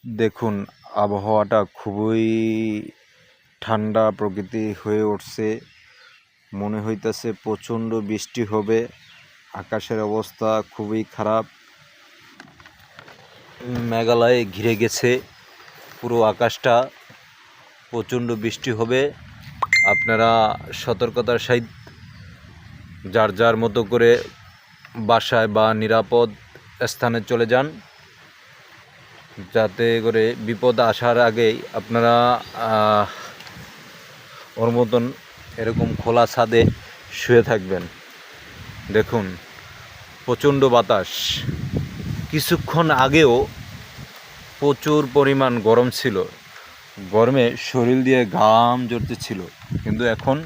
দেখুন, আবহাওয়াটা খুবই ঠান্ডা প্রকৃতি হয়ে উঠছে। মনে হইতেছে প্রচণ্ড বৃষ্টি হবে। আকাশের অবস্থা খুবই খারাপ। মেঘালয় ঘিরে গেছে পুরো আকাশটা। প্রচণ্ড বৃষ্টি হবে। আপনারা সতর্কতার সহিত যার যার মতো করে বাসায় বা নিরাপদ স্থানে চলে যান, যাতে করে বিপদ আসার আগেই আপনারা ওর মতন এরকম খোলা ছাদে শুয়ে থাকবেন। দেখুন, প্রচণ্ড বাতাস। কিছুক্ষণ আগেও প্রচুর পরিমাণ গরম ছিল, গরমে শরীর দিয়ে ঘাম ঝরতেছিল, কিন্তু এখন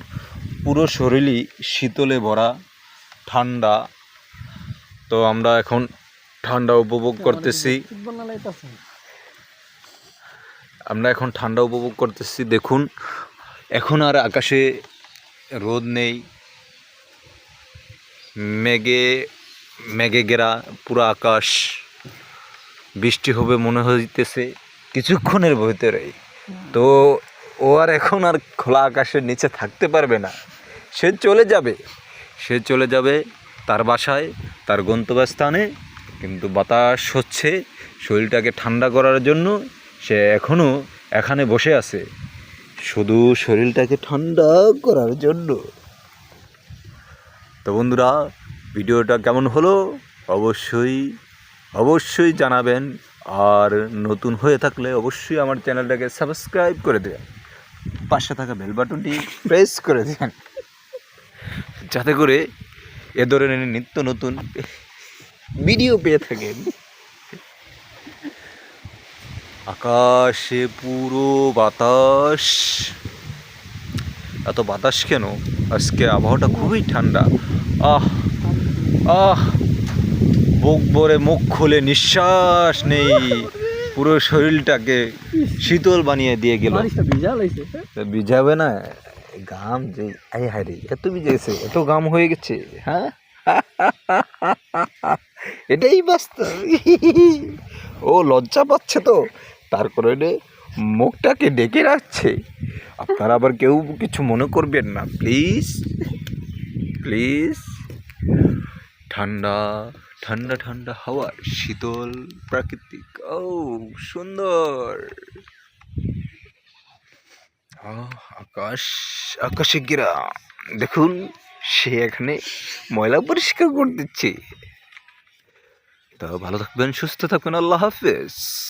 পুরো শরীরই শীতলে ভরা, ঠান্ডা। তো আমরা এখন ঠান্ডা উপভোগ করতেছি। দেখুন, এখন আর আকাশে রোদ নেই, মেঘে ঘেরা পুরো আকাশ। বৃষ্টি হবে মনে হইতেছে কিছুক্ষণের ভিতরেই। তো ও আর এখন আর খোলা আকাশের নিচে থাকতে পারবে না। সে চলে যাবে তার বাসায়, তার গন্তব্যস্থানে। কিন্তু বাতাস হচ্ছে শরীরটাকে ঠান্ডা করার জন্য। সে এখনও এখানে বসে আছে শুধু শরীরটাকে ঠান্ডা করার জন্য। তো বন্ধুরা, ভিডিওটা কেমন হলো অবশ্যই জানাবেন। আর নতুন হয়ে থাকলে অবশ্যই আমার চ্যানেলটাকে সাবস্ক্রাইব করে দেবেন, পাশে থাকা বেল বাটনটি প্রেস করে দেবেন, যাতে করে এ ধরনের নিত্য নতুন ভিডিও পেয়ে থাকেন। আকাশে পুরো বাতাস। এত বাতাস কেন? আজকে আবহাওয়াটা খুবই ঠান্ডা। বুক ভরে মুখ খুলে নিঃশ্বাস নেই, পুরো শরীরটাকে শীতল বানিয়ে দিয়ে গেল। ভিজাবে না? ঘাম যে আই হারে, এত ভিজেছে, এত ঘাম হয়ে গেছে। হ্যাঁ, এটাই বাস্তব। ও লজ্জা পাচ্ছে, তো তার কারণে মুখটাকে ডেকে রাখছে। আপনারা আবার কেউ কিছু মনে করবেন না, প্লিজ। ঠান্ডা ঠান্ডা ঠান্ডা হাওয়া, শীতল প্রাকৃতিক, ও সুন্দর আকাশে ঘেরা। দেখুন, সে এখানে ময়লা পরিষ্কার করে দিচ্ছে। তো ভালো থাকবেন, সুস্থ থাকবেন, আল্লাহ হাফেজ।